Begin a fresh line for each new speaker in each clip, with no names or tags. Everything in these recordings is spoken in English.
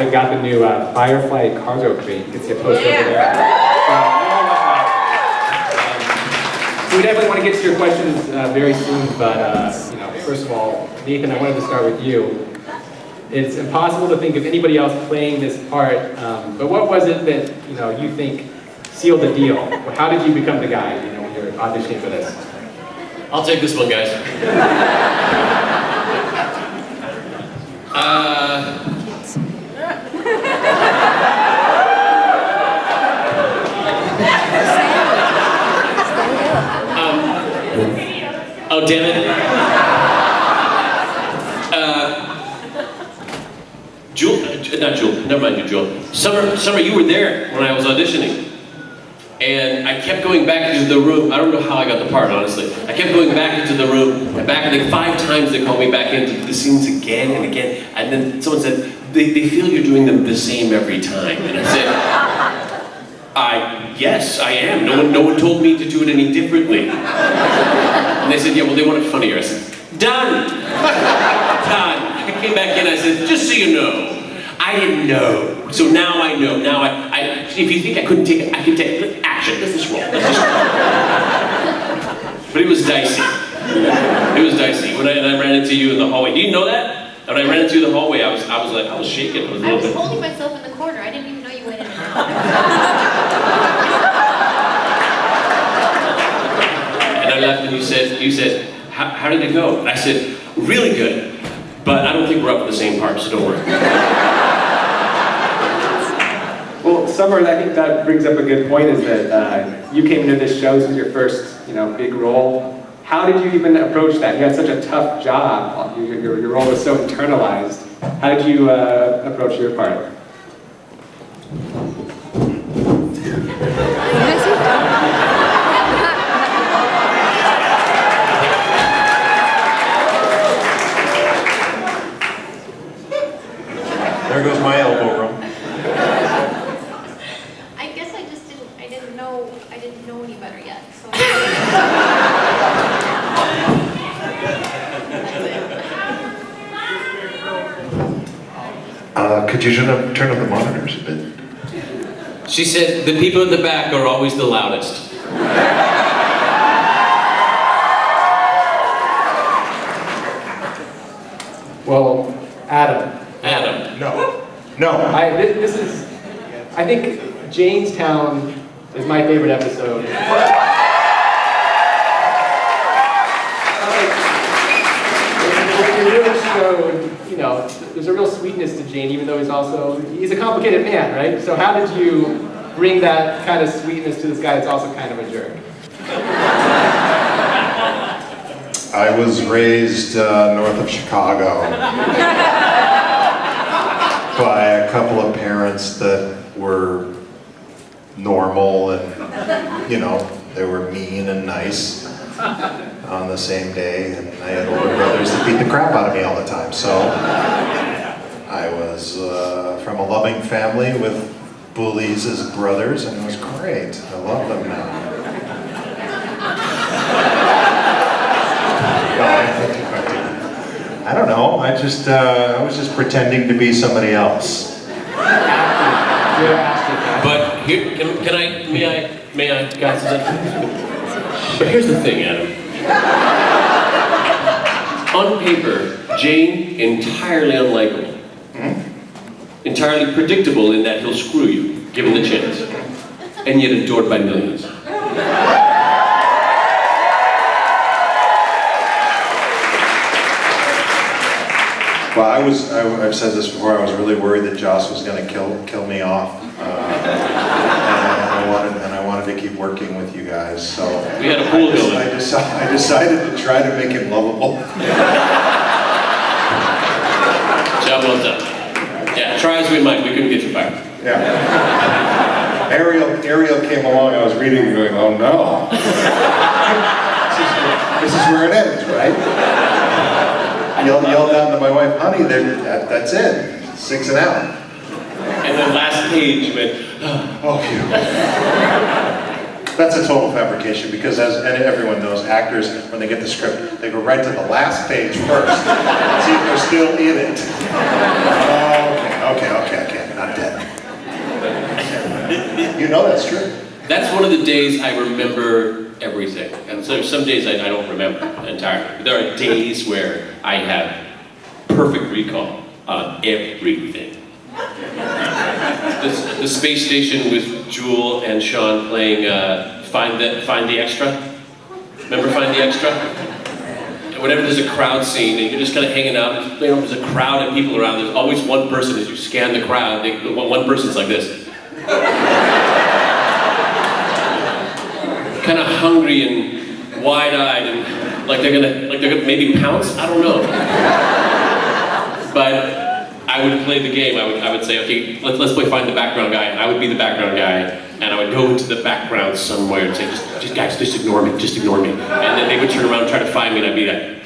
they've got the new Firefly cargo crate. You can see a poster over there. So we definitely want to get to your questions very soon, but first of all, Nathan, I wanted to start with you. It's impossible to think of anybody else playing this part, but what was it that you think sealed the deal? How did you become the guy when you're auditioning for this?
I'll take this one, guys. Oh, damn it. Never mind you, Jewel. Summer, you were there when I was auditioning. And I kept going back into the room. I don't know how I got the part, honestly. I kept going back into the room, and like 5 times they called me back into the scenes again and again. And then someone said, they feel you're doing them the same every time. And I said, yes, I am. No one told me to do it any differently. And they said, yeah, well, they want it funnier. I said, done. Done. I came back in, I said, just so you know, I didn't know. So now I know. Now if you think I couldn't take it, I can take it. Action, let's just roll. But it was dicey. It was dicey. When I ran into you in the hallway. Do you know that? When I ran into you in the hallway, I was shaking.
I was holding myself in the corner. I didn't even know you went in and out.
And I left and you said, how did it go? And I said, really good. But I don't think we're up for the same part, so don't worry.
Well, Summer, I think that brings up a good point, is that you came into this show, this was your first, big role. How did you even approach that? You had such a tough job. Your role was so internalized. How did you approach your part?
There goes my elbow room.
I guess I didn't know any better yet. So
Could you turn up the monitors a bit?
She said, the people in the back are always the loudest.
Well, Adam.
No.
I think Janestown is my favorite episode. It really showed, there's a real sweetness to Jane, even though he's a complicated man, right? So how did you bring that kind of sweetness to this guy that's also kind of a jerk?
I was raised north of Chicago by a couple of parents that were normal and, they were mean and nice on the same day, and I had older brothers that beat the crap out of me all the time. So I was from a loving family with bullies as brothers, and it was great. I love them now. I don't know. I was just pretending to be somebody else.
But here, may I, guys? But here's the thing, Adam. On paper, Jane, entirely unlikable. Entirely predictable in that he'll screw you, given the chance. And yet adored by millions.
Well, I've said this before, I was really worried that Joss was going to kill me off. And I wanted to keep working with you guys, so
we had a pool building.
I decided to try to make him lovable.
Job well done. Yeah, try as we might, we couldn't get you fired.
Yeah. Ariel came along, I was reading and going, oh no. This is where it ends, right? Yelled down to my wife, honey, that's it. 6 and out.
And the last page went,
oh, phew. That's a total fabrication because, as everyone knows, actors, when they get the script, they go right to the last page first, see if they're still in it. Okay.
one of the days I remember everything. And so some days I don't remember entirely. But there are days where I have perfect recall on everything. The space station with Jewel and Sean playing Find the Extra. Remember Find the Extra? Whenever there's a crowd scene and you're just kind of hanging out, there's a crowd of people around, there's always one person as you scan the crowd, one person's like this. Kind of hungry and wide-eyed and like they're gonna maybe pounce, I don't know. But I would play the game. I would say, okay, let's play Find the Background Guy, and I would be the background guy, and I would go into the background somewhere and say, just guys, just ignore me, just ignore me. And then they would turn around and try to find me, and I'd be like.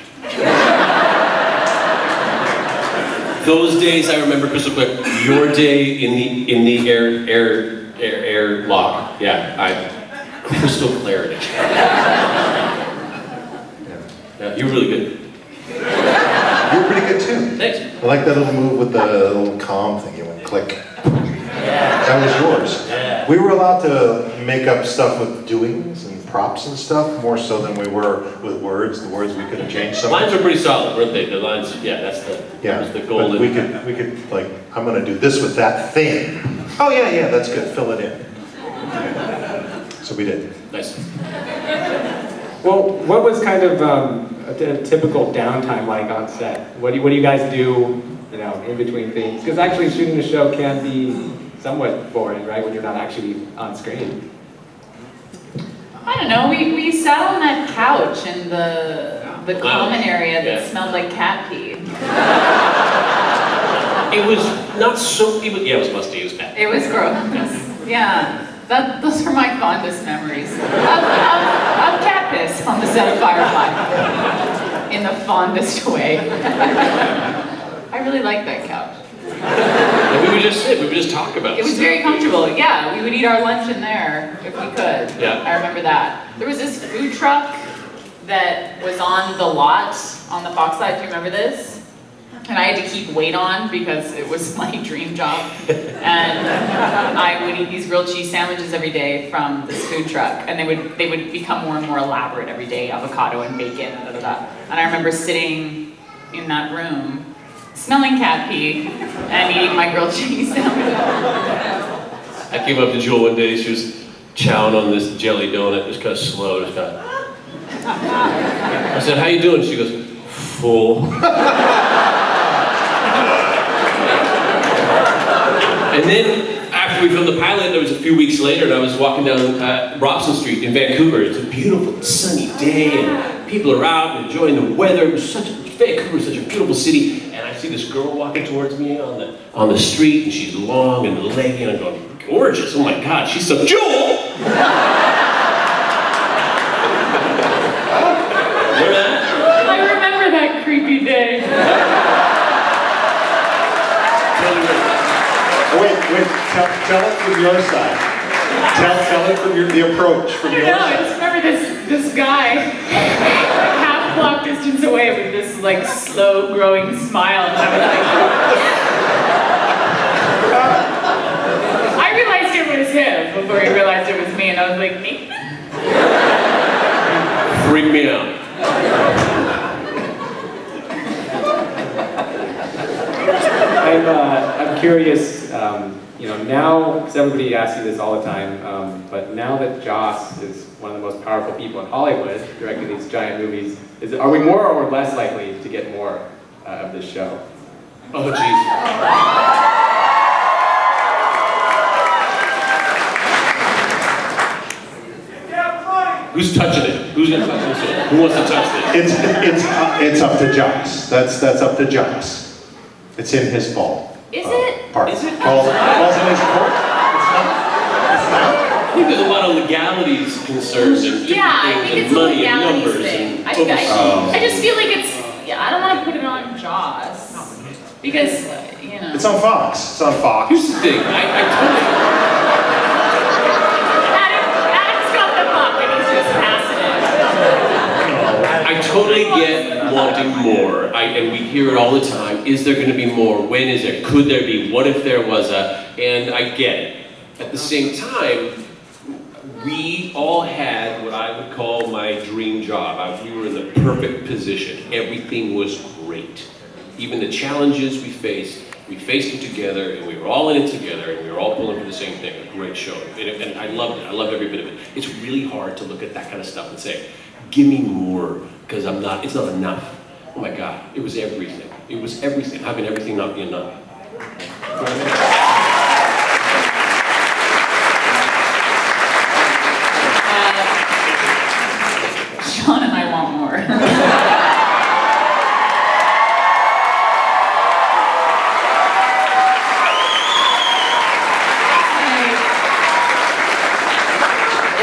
Those days I remember crystal clear. Your day in the air lock. Yeah, crystal clarity. Yeah, you're really good.
You were pretty good too.
Thanks.
I like that little move with the little calm thing. You went click. That was yours.
Yeah.
We were allowed to make up stuff with doings and props and stuff, more so than we were with words. The words we could have changed some.
Lines were pretty solid, weren't they? The lines, yeah, that was the golden.
But we could like, I'm gonna do this with that thing. Oh yeah, that's good. Fill it in. So we did.
Nice.
Well, what was kind of a typical downtime like on set? What do you guys do, in between things? Because actually shooting a show can be somewhat boring, right, when you're not actually on screen.
I don't know, we sat on that couch in the common area that smelled like cat pee.
It was not so, it was musty, it was bad.
It was gross. Yeah. Those are my fondest memories of cat piss on the set of Firefly, in the fondest way. I really like that couch.
And we would just sit, we would just talk about
it. It was very comfortable, yeah. We would eat our lunch in there if we could.
Yeah.
I remember that. There was this food truck that was on the lot on the Fox side. Do you remember this? And I had to keep weight on because it was my dream job. And I would eat these grilled cheese sandwiches every day from this food truck. And they would become more and more elaborate every day, avocado and bacon and da-da-da. And I remember sitting in that room, smelling cat pee, and eating my grilled cheese sandwich.
I came up to Jewel one day, she was chowing on this jelly donut, just kind of slow, I said, how you doing? She goes, full. And then, after we filmed the pilot, there was a few weeks later, and I was walking down Robson Street in Vancouver. It's a beautiful, sunny day, and people are out and enjoying the weather. It was Vancouver is such a beautiful city, and I see this girl walking towards me on the street, and she's long and leggy, and I'm going, gorgeous, oh my God, she's so Jewel! Remember that?
I remember that creepy day.
Wait, tell it from your side. Tell it from the approach from your
I
side.
just remember this guy, like half block distance away with this like slow growing smile, and I was like, I realized it was him before he realized it was me, and I was like, me?
Freak me out.
I'm curious, now, because everybody asks you this all the time, but now that Joss is one of the most powerful people in Hollywood, directing these giant movies, are we more or less likely to get more of this show?
Oh, jeez. Who's touching it? Who's gonna touch this? Who wants to touch this?
It's up to Joss. That's up to Joss. It's in his ball.
Is it?
Part.
Is it?
Falls in his court? It's not.
I think there's a lot of legalities concerns and different
Yeah, I think
things
it's
and
a
money and
legalities
numbers
thing.
and
I just feel like it's, I don't want to put it on Joss. Because,
It's on Fox. It's on Fox.
Here's the thing,
Adam's got the buck and he's just passing it.
I totally get wanting more, and we hear it all the time. Is there going to be more? When is there? Could there be? What if there was a? And I get it. At the same time, we all had what I would call my dream job. We were in the perfect position. Everything was great. Even the challenges we faced it together, and we were all in it together, and we were all pulling for the same thing. A great show. And I loved it. I loved every bit of it. It's really hard to look at that kind of stuff and say, give me more, because it's not enough. Oh my God, it was everything. It was everything. How can everything not be enough?
Sean and I want more.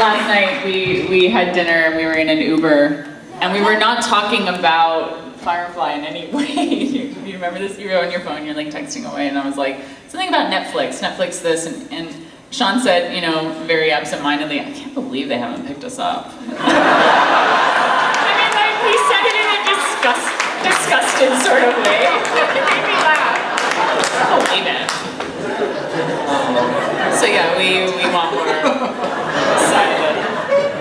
Last night we had dinner and we were in an Uber and we were not talking about Firefly in any way. You remember this? You were on your phone, you're like texting away, and I was like, something about Netflix this, and Sean said, you know, very absent-mindedly, I can't believe they haven't picked us up. I mean, like, he said it in a disgusted sort of way. It made me laugh. I can't believe it. So yeah, we want more side of the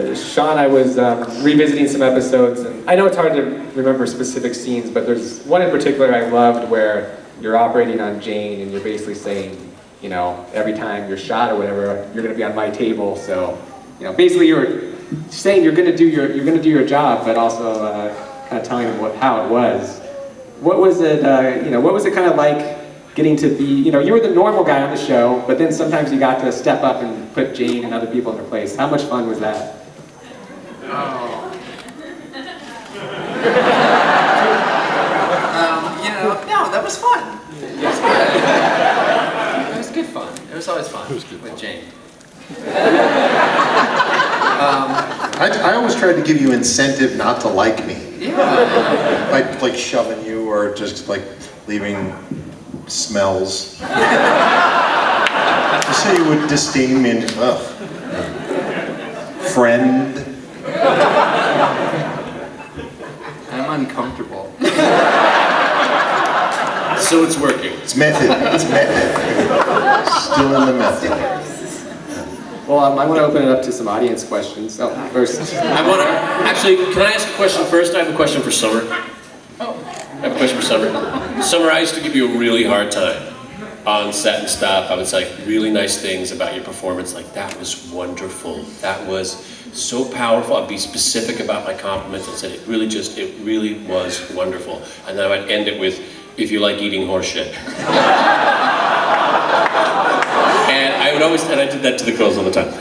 group.
Sean, I was revisiting some episodes, and I know it's hard to remember specific scenes, but there's one in particular I loved where you're operating on Jane and you're basically saying, you know, every time you're shot or whatever, you're going to be on my table. So, you know, basically you were saying you're going to do your job, but also kind of telling them how it was. What was it? You know, what was it kind of like getting to be? You know, you were the normal guy on the show, but then sometimes you got to step up and put Jane and other people in their place. How much fun was that?
You know, no, that was fun. It was good. It was good fun. It was always fun with Jane.
I always tried to give you incentive not to like me.
Yeah.
By like shoving you or just like leaving smells. Just so you would disdain me and just, ugh. Friend.
I'm uncomfortable.
So it's working.
It's method. It's method. Still in the method.
Well, I want to open it up to some audience questions. Oh, first.
Actually, can I ask a question first? I have a question for Summer.
Oh.
I have a question for Summer. Summer, I used to give you a really hard time on set and stuff. I would say really nice things about your performance, like that was wonderful. That was so powerful. I'd be specific about my compliments and said it really was wonderful. And then I would end it with, if you like eating horse shit. And I would always, and I did that to the girls all the time.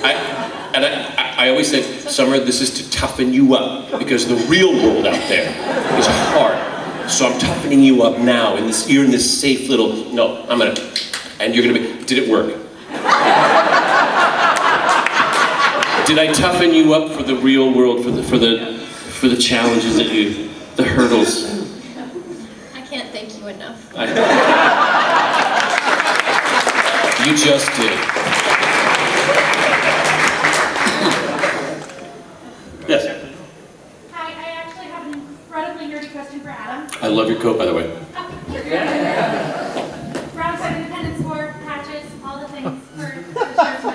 I always said, Summer, this is to toughen you up, because the real world out there is hard. So I'm toughening you up now, you're in this safe little, no, and you're gonna be, did it work? Did I toughen you up for the real world, for the challenges the hurdles?
I can't thank you enough.
You just did. Yes.
Hi, I actually have an incredibly nerdy question for Adam.
I love your coat, by the way.
We're outside Independence War, patches, all the things for the shirts we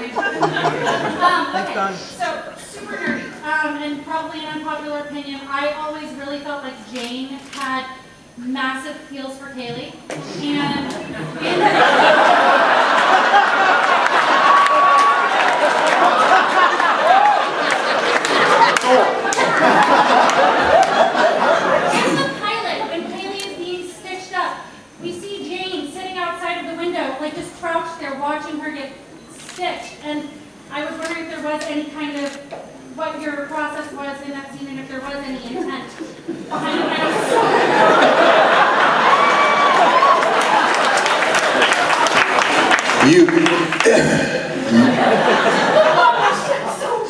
okay, so super nerdy, and probably an unpopular opinion. I always really felt like Jane had massive feels for Kaylee, and in the pilot, when Kaylee is being stitched up, we see Jane sitting outside of the window, like just crouched there watching her get stitched. And I was wondering if there was any kind of, what your process was in that scene and if there was any intent behind it.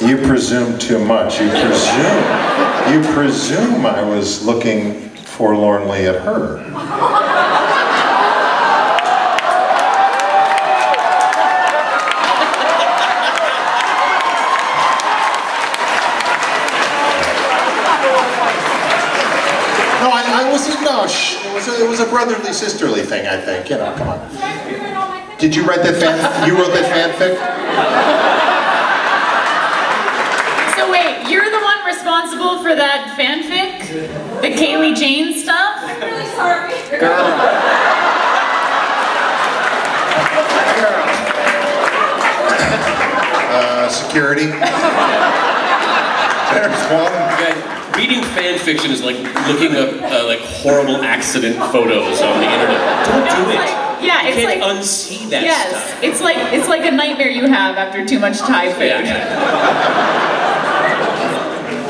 You presume too much. You presume I was looking forlornly at her. No, I wasn't. No, it was a brotherly, sisterly thing. I think. You know, come on.
So I ruined all my
Did you write that you wrote that fanfic?
So wait, you're the one responsible for that fanfic? The Kaylee Jane stuff?
I'm really sorry.
Security. There's one.
Guys, reading fan fiction is like looking up like horrible accident photos on the internet. Don't do it.
Yeah,
You
it's
can't
like
unsee that
yes,
stuff.
it's like a nightmare you have after too much Thai food.
Yeah.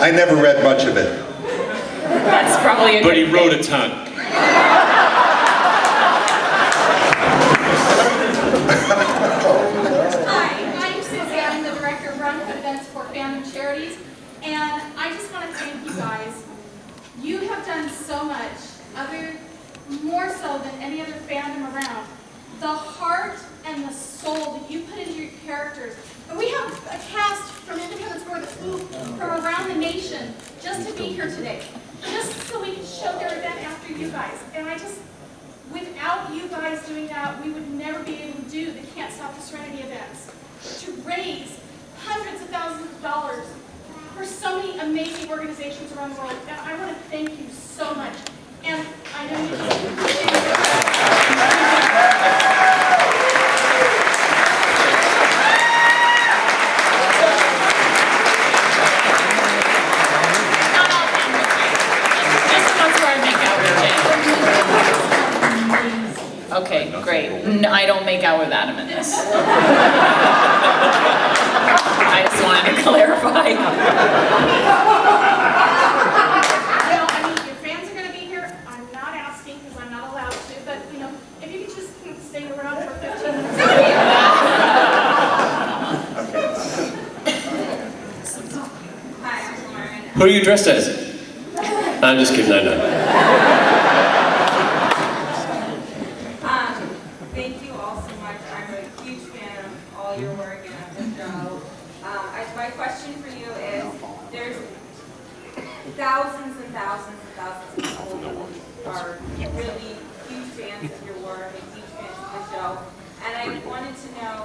I never read much of it.
That's probably a
But he
good
wrote
thing.
a ton.
Hi, I'm Susie. I'm the director of Run Hood Events for Fandom Charities, and I just want to thank you guys. You have done so much, more so than any other fandom around. The heart and the soul that you put into your characters. And we have a cast from Independence Board that flew from around the nation just to be here today, just so we can show their event after you guys. And without you guys doing that, we would never be able to do the Can't Stop the Serenity events. To raise hundreds of thousands of dollars for so many amazing organizations around the world. And I want to thank you so much. And I know you
Just the ones where I make out with Jane. Okay, great. No, I don't make out with Adam in this. I just wanted to clarify.
Well, I mean, your fans are going to be here. I'm not asking because I'm not allowed to, but, if you could just kind of stay around for 15 minutes. Hi, I'm Lauren.
Who are you dressed as? I'm just kidding, I know.
Thank you all so much. I'm a huge fan of all your work and of the show. My question for you is, there's thousands and thousands and thousands of people who are really huge fans of your work and huge fans of the show. And I wanted to know,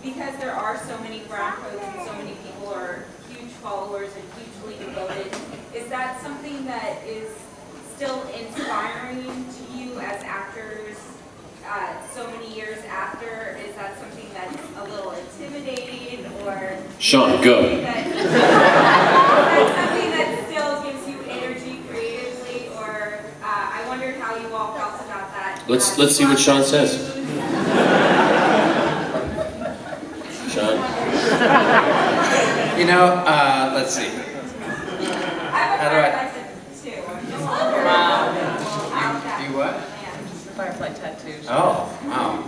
because there are so many brown coats and so many people are huge followers and hugely devoted, is that something that is still inspiring to you as actors so many years after? Is that something that's a little intimidating, or
Sean, go.
that's something that still gives you energy creatively? Or I wondered how you all felt about that.
Let's see what Sean says. Sean?
Let's see.
I have a
How do I-
Firefly too.
Wow.
You what?
Firefly tattoos.
Oh, wow.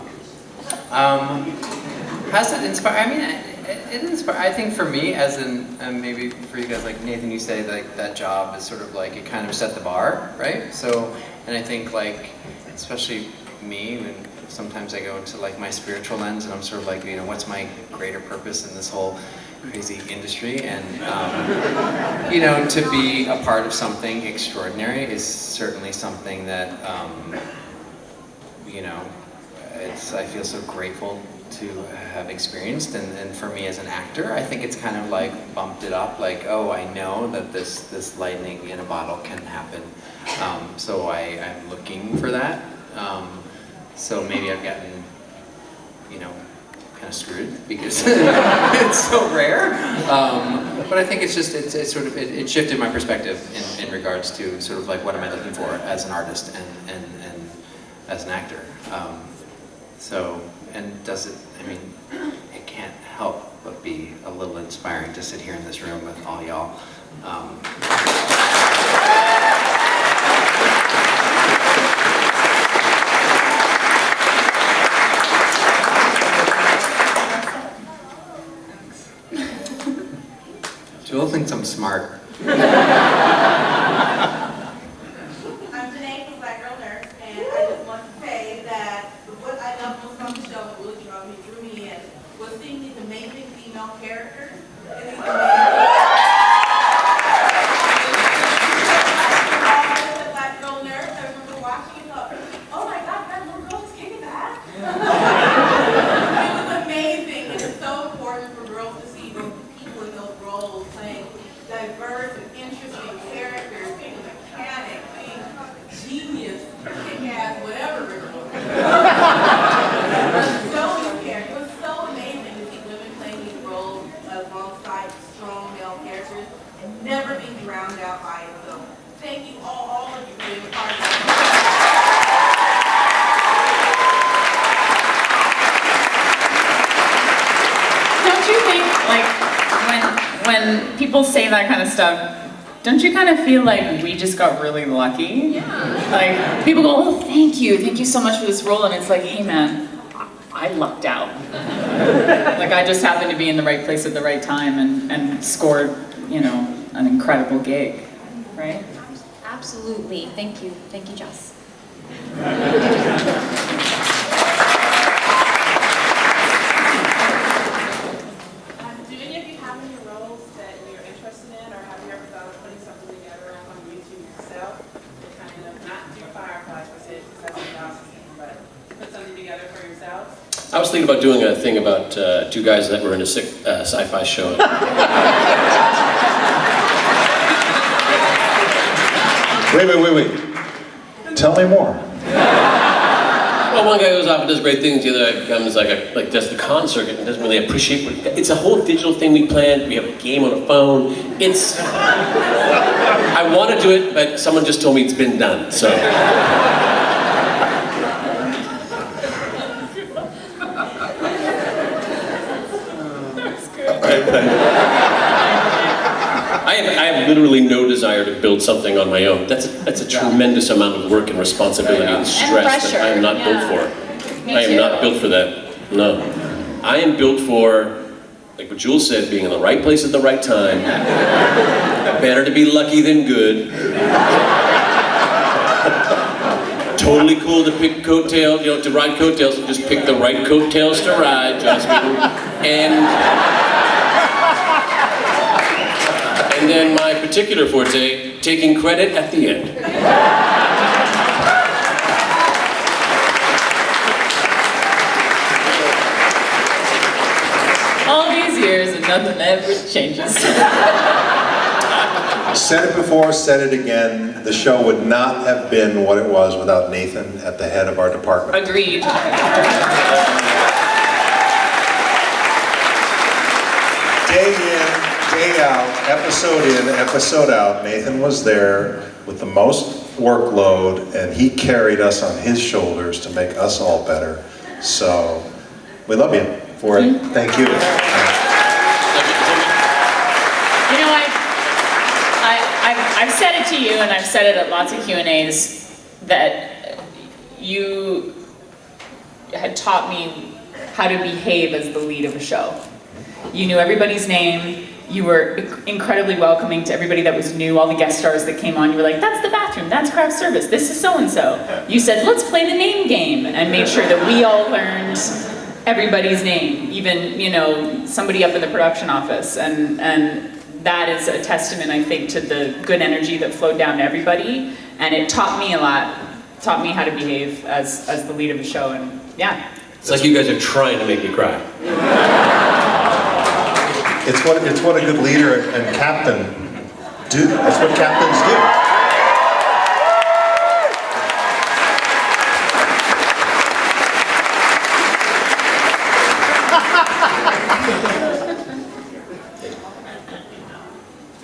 How's it inspire? I mean, it inspire. I think for me, as in maybe for you guys, like Nathan, you say like that job is sort of like it kind of set the bar, right? So, and I think like, especially me, when sometimes I go into like my spiritual lens, and I'm sort of like, what's my greater purpose in this whole crazy industry? And to be a part of something extraordinary is certainly something that. I feel so grateful to have experienced, and for me as an actor, I think it's kind of like bumped it up, like, oh, I know that this lightning in a bottle can happen, so I'm looking for that, so maybe I've gotten, kind of screwed because it's so rare, but I think it's just, it's sort of, it shifted my perspective in regards to sort of like what am I looking for as an artist and as an actor. It can't help but be a little inspiring to sit here in this room with all y'all. Jewel thinks I'm smart.
Characters. Black girl nurse, I remember watching it. Oh my God, that little girl is kicking ass.
people say that kind of stuff, don't you kind of feel like we just got really lucky? Yeah. Like, people go, oh, thank you so much for this role, and it's like, hey man, I lucked out. Like, I just happened to be in the right place at the right time and scored, you know, an incredible gig, right?
Absolutely. Thank you, Jess.
Do any of you have any roles that you're interested in, or have you ever thought of putting something together on YouTube yourself to kind of not do Firefly per se, because that's a Gaussian thing, but put something together for yourselves?
I was thinking about doing a thing about two guys that were in a sci-fi show.
Wait. Tell me more.
Well, one guy goes off and does great things, the other guy comes like does the con circuit and doesn't really appreciate what it's a whole digital thing we planned. We have a game on a phone. It's I want to do it, but someone just told me it's been done. So I have literally no desire to build something on my own. That's a tremendous amount of work and responsibility and stress that I am not built for. I am not built for that. No. I am built for, like what Jules said, being in the right place at the right time. Better to be lucky than good. Totally cool to pick coattails, you know, to ride coattails and just pick the right coattails to ride, just and then my particular forte, taking credit at the end.
All these years and nothing ever changes.
Said it before, said it again. The show would not have been what it was without Nathan at the head of our department.
Agreed.
Day in, day out, episode in, episode out, Nathan was there with the most workload, and he carried us on his shoulders to make us all better. So, we love you for it. Thank you.
You know, I've said it to you, and I've said it at lots of Q&As, that you had taught me how to behave as the lead of a show. You knew everybody's name, you were incredibly welcoming to everybody that was new, all the guest stars that came on, you were like, that's the bathroom, that's craft service, this is so-and-so. You said, let's play the name game, and made sure that we all learned everybody's name, even, you know, somebody up in the production office, and that is a testament, I think, to the good energy that flowed down to everybody, and it taught me a lot, taught me how to behave as the lead of a show, and yeah.
It's like you guys are trying to make me cry.
It's what a good leader and captain do. That's what captains do.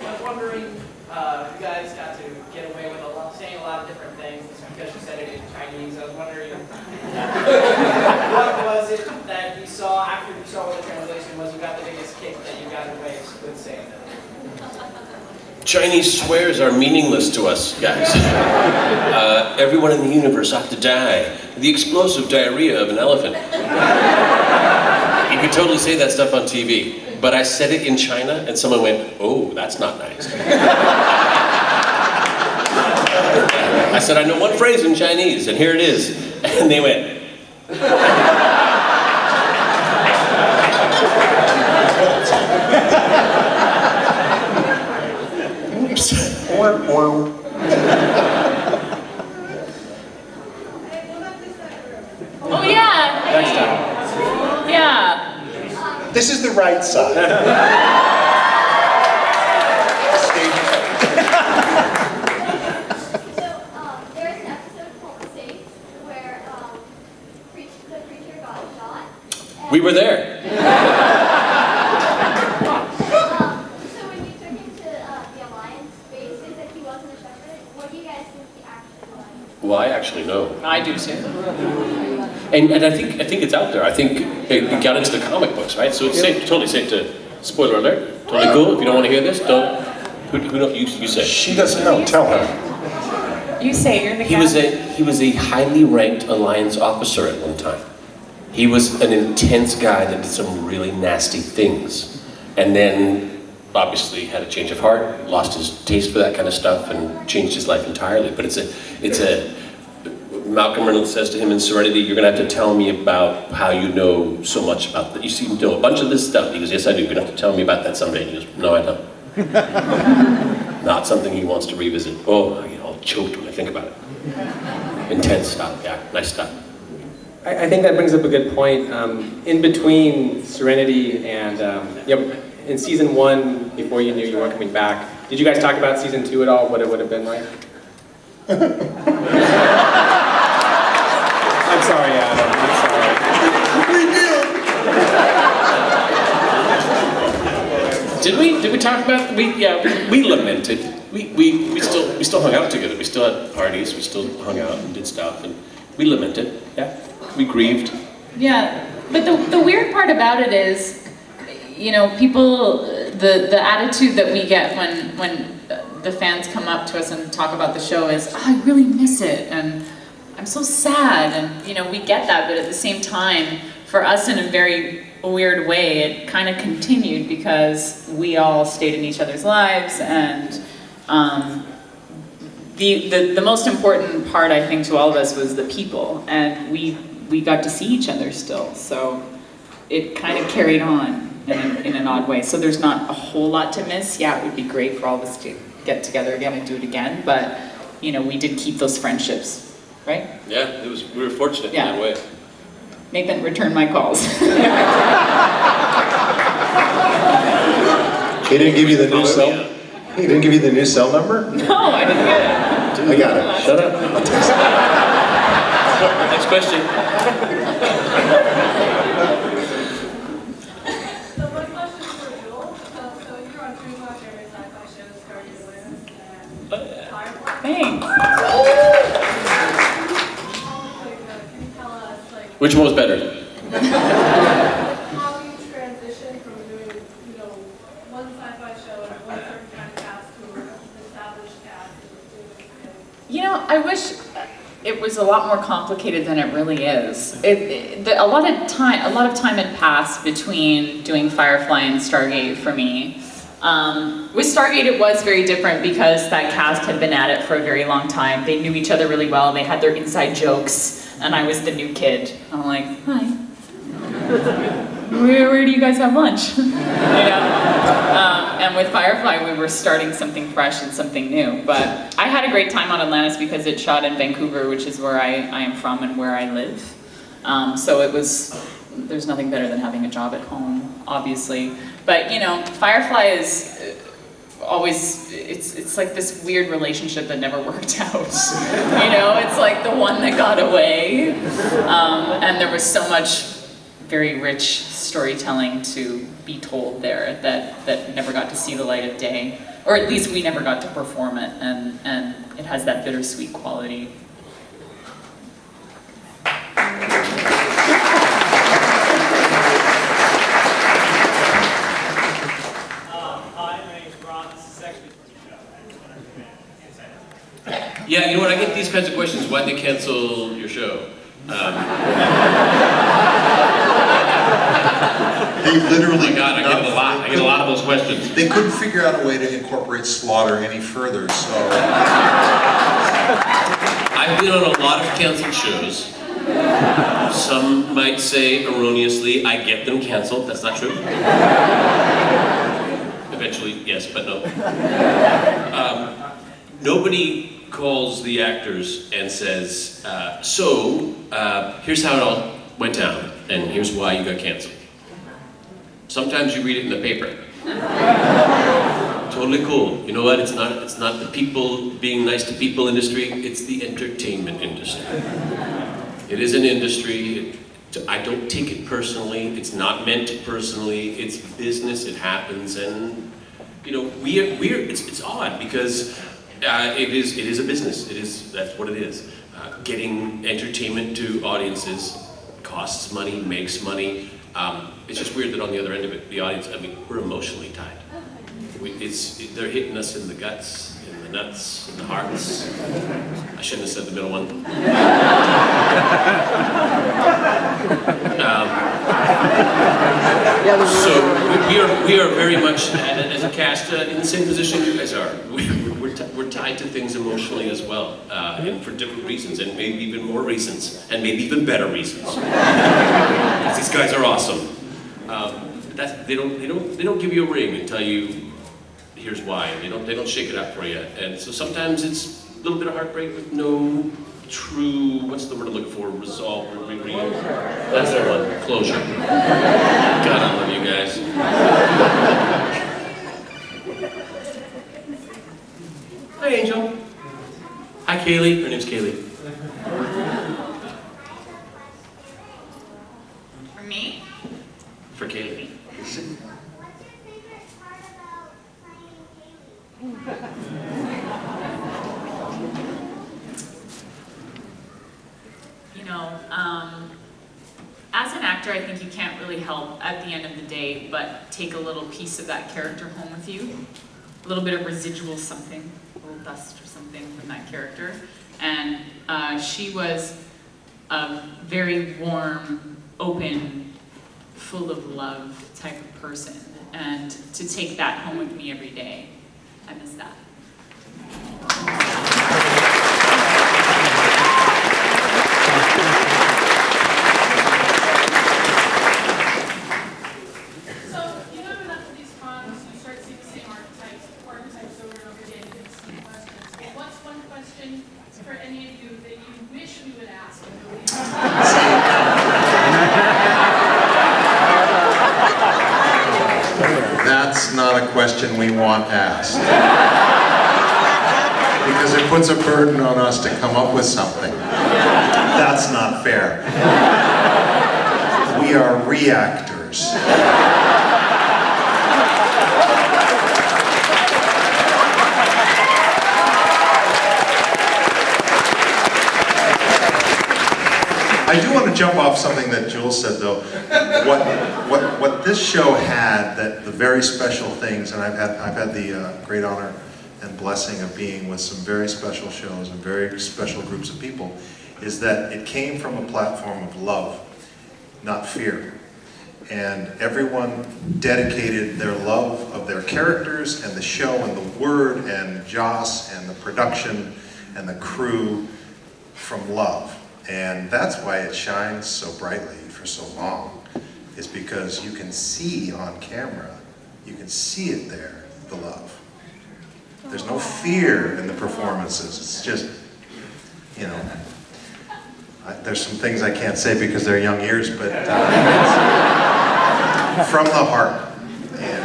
I was wondering, you guys got to get away with saying a lot of different things because you said it in Chinese. I was wondering, what was it that you saw after you saw what the translation was? You got the biggest kick that you got away with saying that.
Chinese swears are meaningless to us, guys. Everyone in the universe ought to die. The explosive diarrhea of an elephant. You could totally say that stuff on TV. But I said it in China, and someone went, oh, that's not nice. I said, I know one phrase in Chinese, and here it is. And they went.
Oh yeah!
Next time.
Yeah.
This is the right side.
There's an episode called Staite where the preacher got shot.
We were there.
So when you took him to the Alliance base, is that he wasn't a shepherd? What do you guys think he actually was?
Well, I actually know.
I do too.
And I think it's out there. I think it got into the comic books, right? So it's safe, totally safe to, spoiler alert, Totally cool. If you don't want to hear this, don't. Who don't you say?
She doesn't know. Tell her.
You say you're the
He was a highly ranked Alliance officer at one time. He was an intense guy that did some really nasty things, and then obviously had a change of heart, lost his taste for that kind of stuff, and changed his life entirely. But it's a Malcolm Reynolds says to him in Serenity, "You're going to have to tell me about how you know so much about that. You seem to know a bunch of this stuff." He goes, "Yes, I do. You're going to have to tell me about that someday." And he goes, "No, I don't." Not something he wants to revisit. Oh, I get all choked when I think about it. Intense stuff, yeah, nice stuff.
I think that brings up a good point. In between Serenity and, in season 1, before you knew you weren't coming back, did you guys talk about season 2 at all, what it would have been like? I'm sorry, Adam, I'm sorry.
Did we talk about, we lamented. We still hung out together. We still had parties, we still hung out and did stuff, and we lamented, yeah. We grieved.
Yeah, but the weird part about it is, people, the attitude that we get when the fans come up to us and talk about the show is, "Oh, I really miss it, and I'm so sad," and we get that, but at the same time, for us in a very weird way, it kind of continued because we all stayed in each other's lives, and the most important part, I think, to all of us was the people, and we got to see each other still, so it kind of carried on in an odd way. So there's not a whole lot to miss. Yeah, it would be great for all of us to get together again and do it again, but we did keep those friendships, right?
Yeah, we were fortunate in that way.
Nathan, return my calls.
He didn't give you the new cell? He didn't give you the new cell number?
No, I didn't get it.
I got it.
Shut up. Next question.
So my question is for Joel. So you're on pretty much every sci-fi show starting with Firefly.
Thanks.
Can you tell us,
Which one was better?
how you transition from doing, one sci-fi show and one certain kind of cast to an established cast
I wish it was a lot more complicated than it really is. A lot of time had passed between doing Firefly and Stargate for me. With Stargate, it was very different because that cast had been at it for a very long time. They knew each other really well. They had their inside jokes, and I was the new kid. I'm like, "Hi. Where do you guys have lunch?" And with Firefly, we were starting something fresh and something new. But I had a great time on Atlantis because it shot in Vancouver, which is where I am from and where I live. So there's nothing better than having a job at home, obviously. But Firefly is always, it's like this weird relationship that never worked out. It's like the one that got away. And there was so much very rich storytelling to be told there that never got to see the light of day, or at least we never got to perform it, and it has that bittersweet quality.
Hi, my name's Ron. This is actually from the show. I just wanted to get insight.
Yeah, you know what? I get these kinds of questions. Why'd they cancel your show?
They literally.
Oh my God, I get it a lot. I get a lot of those questions.
They couldn't figure out a way to incorporate slaughter any further, so.
I've been on a lot of canceled shows. Some might say erroneously, I get them canceled. That's not true. Eventually, yes, but no. Nobody calls the actors and says, here's how it all went down, and here's why you got canceled. Sometimes you read it in the paper. Totally cool. You know what? It's not the people being nice to people industry, it's the entertainment industry. It is an industry. I don't take it personally. It's not meant to personally. It's business. It happens, and it's odd because it is a business. That's what it is. Getting entertainment to audiences costs money, makes money. It's just weird that on the other end of it, the audience, we're emotionally tied. they're hitting us in the guts, in the nuts, in the hearts. I shouldn't have said the middle one. So we are very much, as a cast, in the same position you guys are. We're tied to things emotionally as well, and for different reasons, and maybe even more reasons, and maybe even better reasons. Because these guys are awesome. They don't give you a ring and tell you here's why. They don't shake it up for you. And so sometimes it's a little bit of heartbreak with no true, what's the word I'm looking for? Resolve. That's the one. Closure. God, I love you guys. Hi, Angel. Hi, Kaylee. Her name's Kaylee.
For me?
For Kaylee.
What's your favorite part about playing Haley?
You know, as an actor, I think you can't really help at the end of the day but take a little piece of that character home with you. A little bit of residual something, a little dust or something from that character. And she was a very warm, open, full of love type of person. And to take that home with me every day, I miss that.
So, you know, enough of these cons, you start seeing the same archetypes over and over again, and it's the questions. What's one question for any of you that you wish we would ask and nobody
That's not a question we want asked. Because it puts a burden on us to come up with something. That's not fair. We are reactors. I do want to jump off something that Jules said, though. What this show had, that the very special things, and I've had the great honor and blessing of being with some very special shows and very special groups of people, is that it came from a platform of love, not fear. And everyone dedicated their love of their characters and the show and the word and Joss and the production and the crew from love. And that's why it shines so brightly for so long, is because you can see on camera, you can see it there, the love. There's no fear in the performances. It's just, you know, there's some things I can't say because they're young ears, but it's from the heart. And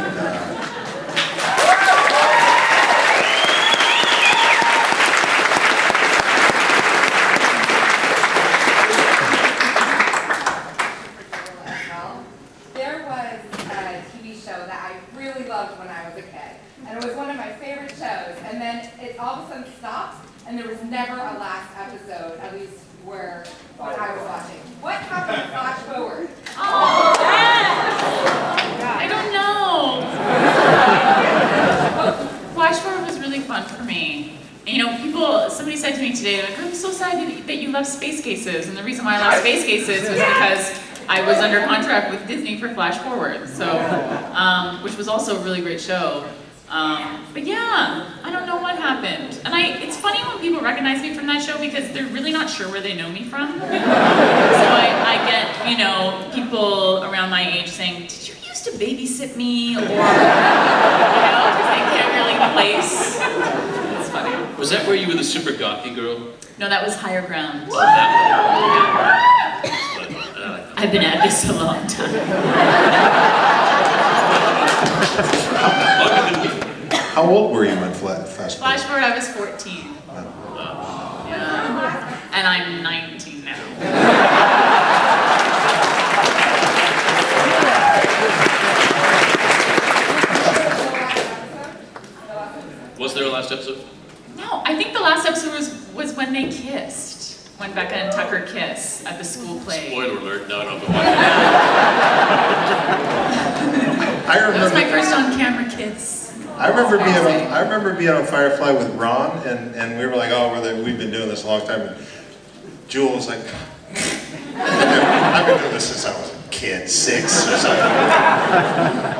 There was a TV show that I really loved when I was a kid, and it was one of my favorite shows, and then it all of a sudden stopped, and there was never a last episode, at least when I was watching. What happened to Flash Forward?
Oh, I don't know. Flash Forward was really fun for me. And, you know, somebody said to me today, like, I'm so sad that you love Space Cases, and the reason why I love Space Cases was because I was under contract with Disney for Flash Forward, so, which was also a really great show. But yeah, I don't know what happened. And it's funny when people recognize me from that show because they're really not sure where they know me from. So I get, you know, people around my age saying, did you used to babysit me? Or, you know, because they can't really place. It's funny.
Was that where you were the super gothy girl?
No, that was Higher Ground.
Oh, that one.
I've been at this a long time.
how old were you when Flash Forward?
Flash Forward, I was 14. Yeah. And I'm 19 now.
Was there a last episode?
No, I think the last episode was when they kissed. When Becca and Tucker kiss at the school play.
Spoiler alert, no, I don't know.
I remember.
That was my first on-camera kiss.
I remember being on Firefly with Ron, and we were like, oh, we've been doing this a long time. And Jewel was like, I've been doing this since I was a kid, 6 or something.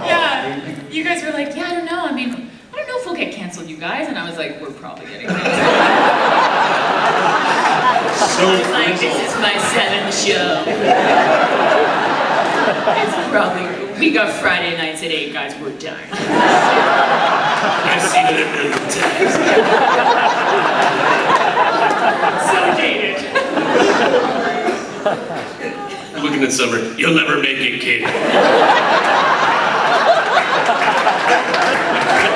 Yeah, you guys were like, yeah, I don't know. I mean, I don't know if we'll get canceled, you guys. And I was like, we're probably getting canceled.
So
I was like, this is my 7th show. It's probably, we got Friday nights at 8, guys, we're done.
I've seen it a million times.
So dated.
Looking at Summer, you'll never make it, kid.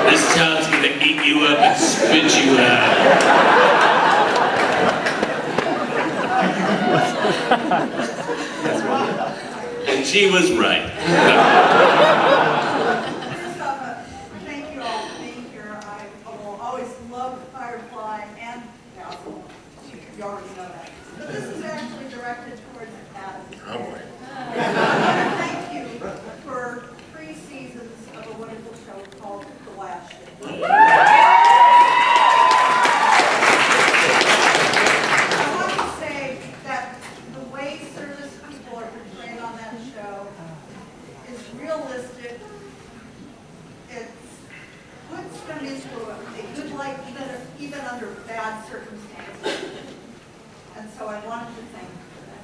This town's gonna eat you up and spit you out. And she was right.
First off, thank you all for being here. I will always love Firefly and Castle. You already know that. But this is actually directed towards Adam.
Oh boy.
Thank you for 3 seasons of a wonderful show called The Last Show. I want to say that the way service people are portrayed on that show is realistic. It puts them into a good life even under bad circumstances. And so I wanted to thank you for that.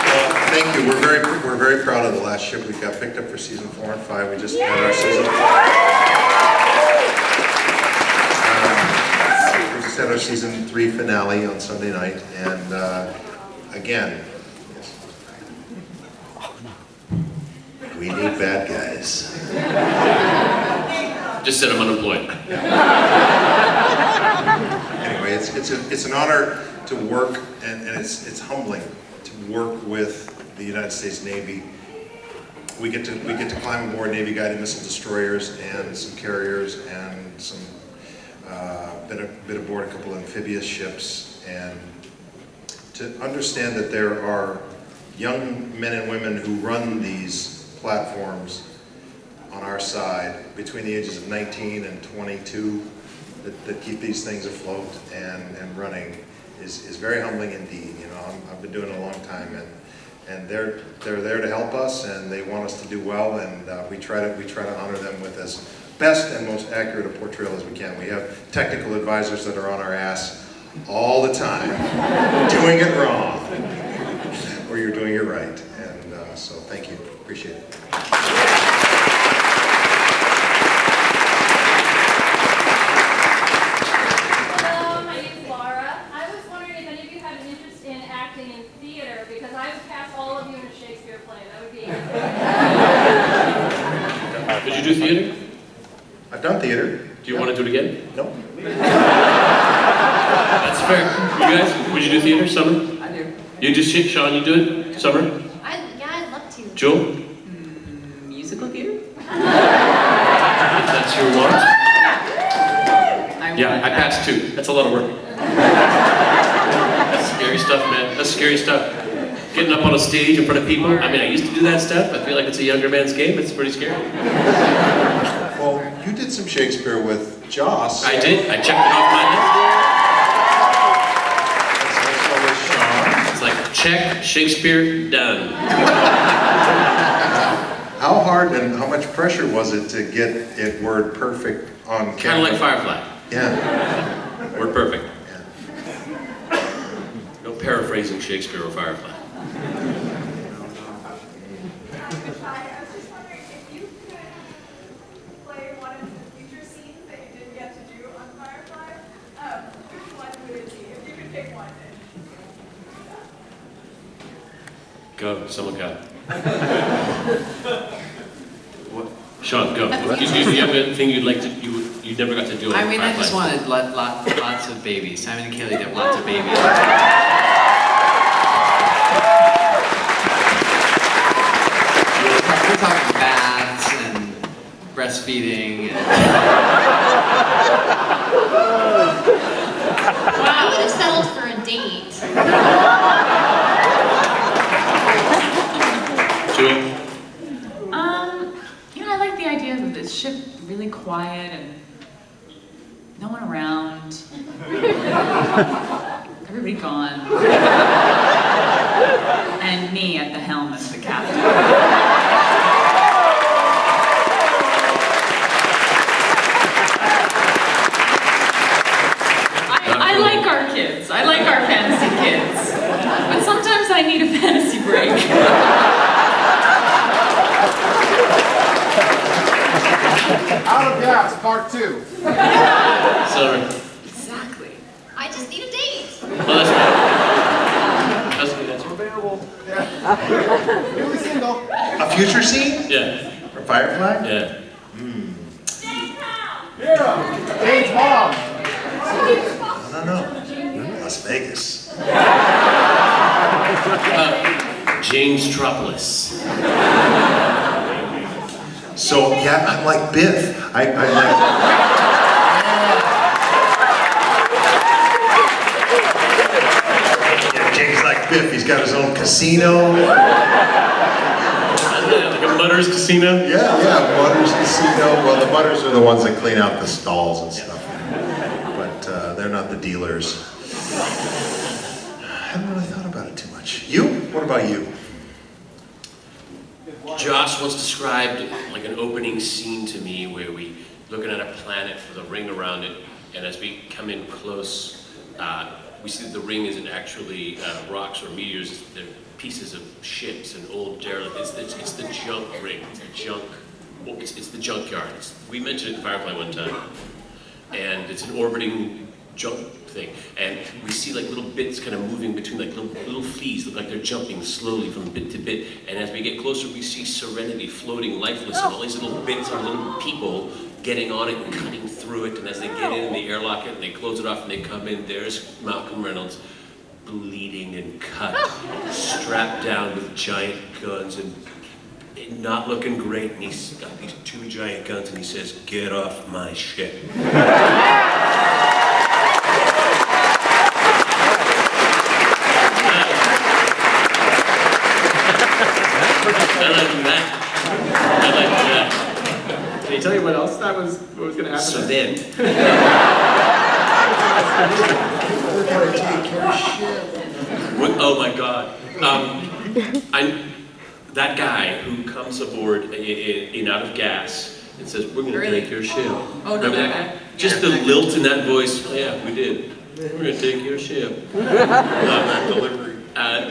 Well, thank you. We're very proud of The Last Ship. We got picked up for season 4 and 5. We just had our season. We just had our season 3 finale on Sunday night, and again, we need bad guys.
Just said I'm unemployed.
Anyway, it's an honor to work, and it's humbling to work with the United States Navy. We get to climb aboard Navy guided missile destroyers and some carriers and some been aboard a couple amphibious ships, and to understand that there are young men and women who run these platforms on our side between the ages of 19 and 22 that keep these things afloat and running is very humbling indeed. You know, I've been doing it a long time, and they're there to help us, and they want us to do well, and we try to honor them with as best and most accurate a portrayal as we can. We have technical advisors that are on our ass all the time, doing it wrong, or you're doing it right, and so thank you, appreciate it.
Did you do theater?
I've done theater.
Do you want to do it again?
No.
That's fair. You guys, would you do theater, Summer?
I do.
You just Sean, you do it? Summer?
Yeah, I'd love to.
Jewel?
Musical theater?
If that's your want. Yeah, I passed 2. That's a lot of work. That's scary stuff, man. That's scary stuff. Getting up on a stage in front of people. I mean, I used to do that stuff. I feel like it's a younger man's game. It's pretty scary.
Well, you did some Shakespeare with Joss.
I did. I checked it off my list. It's like, check, Shakespeare, done.
How hard and how much pressure was it to get it word perfect on camera?
Kind of like Firefly.
Yeah.
Word perfect. No paraphrasing Shakespeare or Firefly.
I was just wondering if you could play one of the future scenes that you didn't get to do on Firefly, which one would it be? If you could pick one.
Go, someone go. What? Sean, go. You have anything you'd like to, you never got to do on
I mean, I
Firefly?
just wanted lots of babies. Simon and Kaylee did lots of babies. We're talking baths and breastfeeding.
Wow, I would have settled for a date.
no one around. Everybody gone. And me at the helm as the captain. I like our kids. I like our fantasy kids. But sometimes I need a fantasy break.
Out of gas, part 2.
Sorry.
Exactly.
I just need a date.
Well, that's right. That's a good answer.
Available. Yeah. Newly single.
A future scene?
Yeah.
For Firefly?
Yeah.
Here, Dave's mom.
I don't know. Las Vegas.
James Tropolis.
So yeah, I'm like Biff. I like. Yeah, Jake's like Biff. He's got his own casino.
Like a Mutter's Casino?
Yeah, Butters Casino. Well, the Butters are the ones that clean out the stalls and stuff. But they're not the dealers. I haven't really thought about it too much. You? What about you?
Josh once described like an opening scene to me where we looking at a planet with a ring around it, and as we come in close, we see that the ring isn't actually rocks or meteors. They're pieces of ships and old derelict. It's the junk ring. It's the junk. Well, it's the junkyard. We mentioned it in Firefly one time, and it's an orbiting junk thing. And we see like little bits kind of moving between like little fleas, look like they're jumping slowly from bit to bit. And as we get closer, we see Serenity floating lifeless, and all these little bits are little people getting on it and cutting through it. And as they get in, they airlock it and they close it off and they come in. There's Malcolm Reynolds, bleeding and cut, strapped down with giant guns and not looking great. And he's got these 2 giant guns and he says, "Get off my ship." I like that.
Can you tell me what else that was? What was going to happen?
So then, oh my God, that guy who comes aboard in Out of Gas and says, "We're going to take your ship."
Oh, no,
Remember that guy? Just the lilt in that voice. Oh, yeah, we did. We're going to take your ship. Delivery.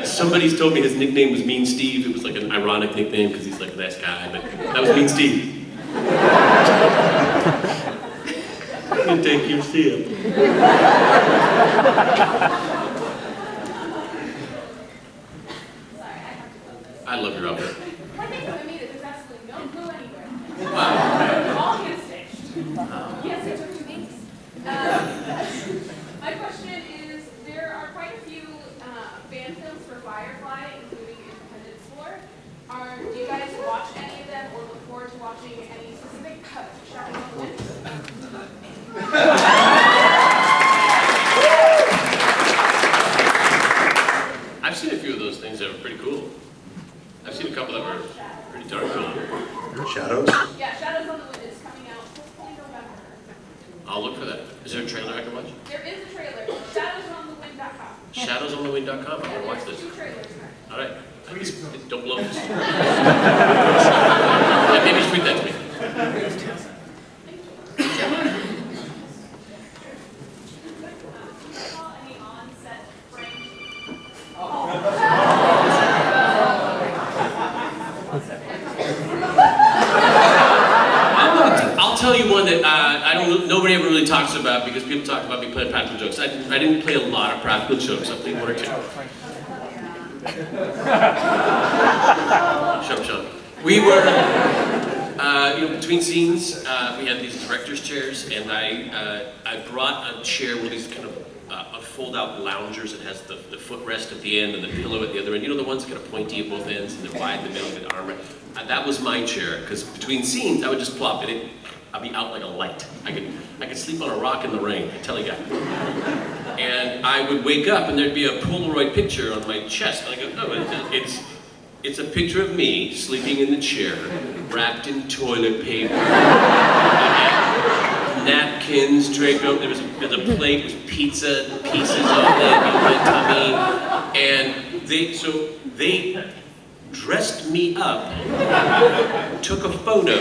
Somebody's told me his nickname was Mean Steve. It was like an ironic nickname because he's like a nice guy, but that was Mean Steve. I'm gonna take your ship. I love your outfit.
One thing that I made it, there's absolutely no glue anywhere.
Wow.
All hand stitched. Yes, it took 2 weeks. My question is, there are quite a few fan films for Firefly, including Independence 4. Do you guys watch any of them or look forward to watching any specific Shadows on the Wind?
I've seen a few of those things that were pretty cool. I've seen a couple that were pretty darn cool.
Shadows?
Yeah, Shadows on the Wind is coming out hopefully November.
I'll look for that. Is there a trailer I can watch?
There is a trailer, shadowsonthewind.com.
Shadowsonthewind.com. I want to watch this.
2 trailers.
All right. Don't blow this. Yeah, maybe tweet that to me.
Any on-set
I'll tell you one that nobody ever really talks about because people talk about me playing practical jokes. I didn't play a lot of practical jokes. I played 1 or 2. Shut up, Sean. We were, between scenes, we had these director's chairs, and I brought a chair with these kind of a fold-out loungers that has the footrest at the end and the pillow at the other end. You know the ones that kind of pointy at both ends and they're wide in the middle with the armor? That was my chair, because between scenes, I would just plop it. I'd be out like a light. I could sleep on a rock in the rain, I tell you guys. And I would wake up and there'd be a Polaroid picture on my chest. And I go, no, it's a picture of me sleeping in the chair, wrapped in toilet paper, and napkins draped over. There was a plate with pizza pieces on it in my tummy, and they dressed me up, took a photo,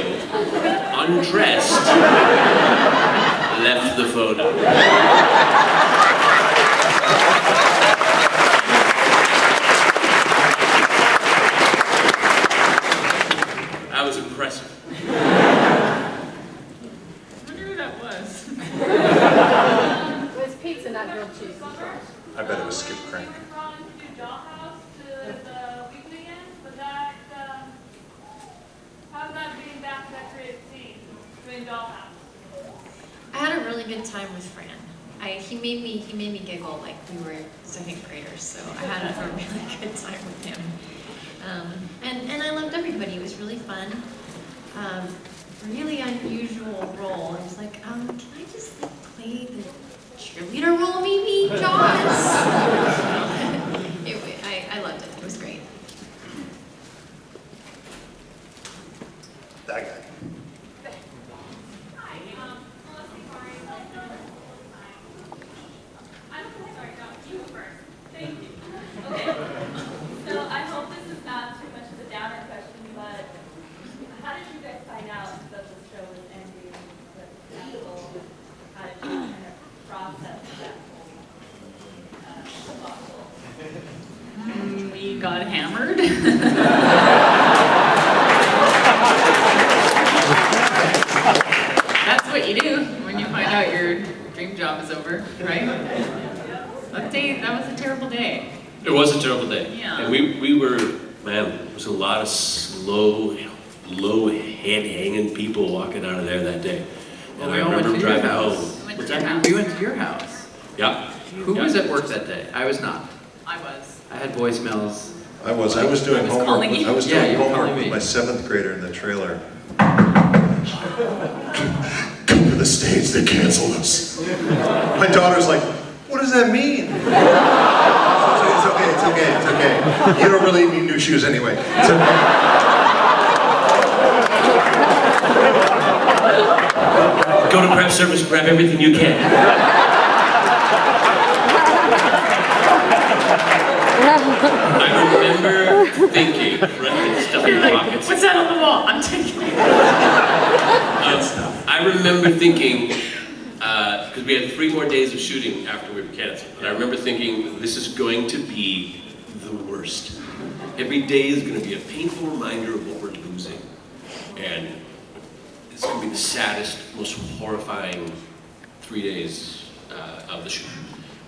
undressed, left the photo. That was impressive.
I wonder who that was.
It was pizza, not grilled cheese.
I bet it was Skip Crank.
I had a really good time with Fran. He made me giggle like we were second graders, so I had a really good time with him. And I loved everybody. It was really fun. Really unusual role. I was like, can I just like, play the cheerleader role maybe, Jaws? I loved it. It was great.
That guy.
So I hope this is not too much of a downer question, but how did you guys find out that the show was ending? How did you kind of process that whole
We got hammered. That's what you do when you find out your dream job is over, right? That was a terrible day.
It was a terrible day.
Yeah.
And we were, man, there was a lot of slow head-hanging people walking out of there that day. And
Well, we
I
all went
remember
to your
driving
house.
home.
We went
Was
to your
that-
house.
We went to your house.
Yeah.
Who was at work that day? I was not.
I was.
I had voicemails.
I was doing homework.
calling you.
I was
Yeah,
doing
you were
homework
calling
with
me.
my 7th grader in the trailer. Come to the States, they canceled us. My daughter's like, what does that mean? It's okay. You don't really need new shoes anyway. It's okay.
Go to craft service, grab everything you can. I remember thinking, right, stuff in
You're
your
like,
pockets.
what's that on the wall? I'm taking it.
I remember thinking, because we had 3 more days of shooting after we were canceled, and I remember thinking, this is going to be the worst. Every day is going to be a painful reminder of what we're losing. And it's going to be the saddest, most horrifying 3 days of the shoot.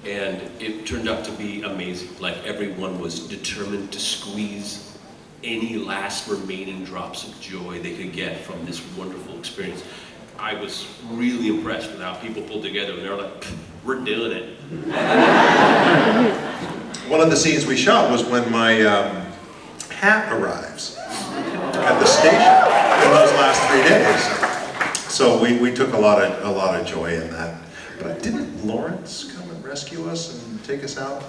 And it turned out to be amazing. Like, everyone was determined to squeeze any last remaining drops of joy they could get from this wonderful experience. I was really impressed with how people pulled together, and they were like, we're doing it.
One of the scenes we shot was when my hat arrives at the station in those last 3 days. So we took a lot of joy in that. But didn't Lawrence come and rescue us and take us out?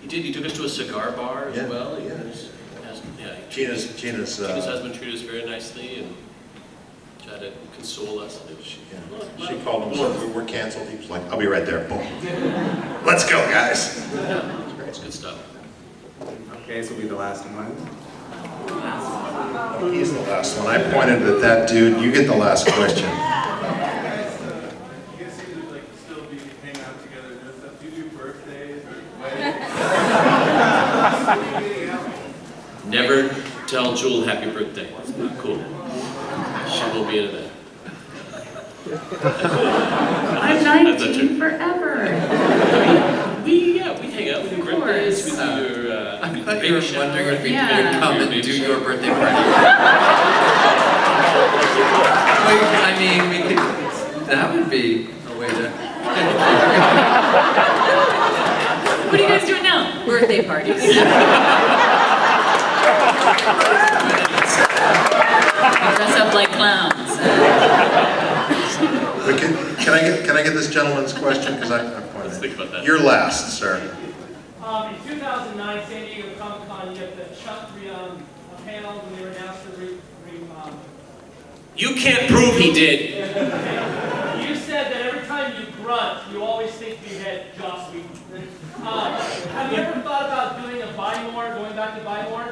He did. He took us to a cigar bar as well.
Gina's
husband treated us very nicely and tried to console us.
She called him, said, we're canceled. He was like, I'll be right there. Boom. Let's go, guys.
It's good stuff.
Okay, this will be the last one.
He's the last one. I pointed at that dude. You get the last question.
You guys seem to like still be hanging out together and doing stuff. Do you do birthdays or weddings?
Never tell Jewel happy birthday. It's not cool. She won't be into that.
I'm 19 forever.
We hang out. We do birthdays. We do
I thought you were wondering if we could come and do your birthday party. I mean, we could. That would be a way to.
What are you guys doing now? Birthday parties. Dress up like clowns.
Wait, can I get this gentleman's question? Because I'm pointing.
Let's think about that.
You're last, sir.
In 2009, San Diego Comic-Con, you have the Chuck panel when they were announced the
You can't prove he did.
You said front, you always think we had Joss Whedon. Have you ever thought about doing a Buy More, going back to Buy More?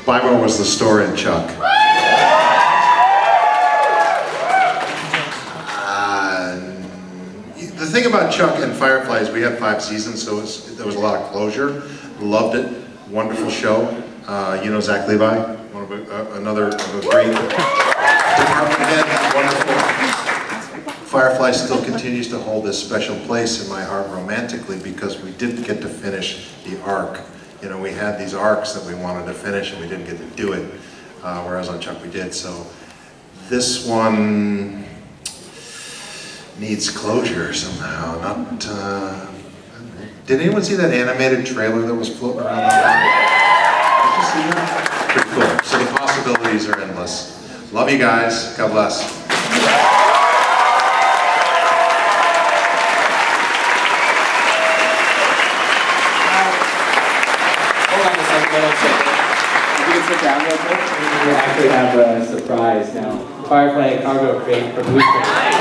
Buy More was the store in Chuck. The thing about Chuck and Firefly is we had 5 seasons, so there was a lot of closure. Loved it. Wonderful show. You know Zach Levi, another great department head. Wonderful. Firefly still continues to hold this special place in my heart romantically because we didn't get to finish the arc. You know, we had these arcs that we wanted to finish and we didn't get to do it, whereas on Chuck we did. So this one needs closure somehow. Not. Did anyone see that animated trailer that was floating around online? Did you see that? Pretty cool. So the possibilities are endless. Love you guys. God bless.
Hold on a second, hold on a second. You can sit down real quick. We actually have a surprise now. Firefly cargo crate for Blue Crate.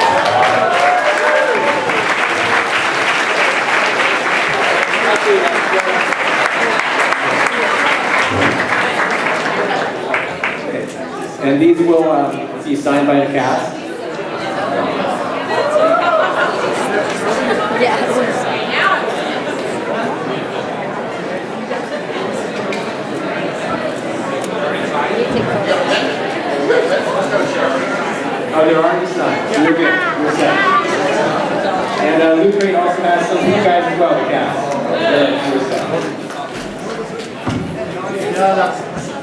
And these will be signed by the cast. Oh, there aren't signed. You're good. You're set. And Loot Crate also has some for you guys as well, the cast. You're set.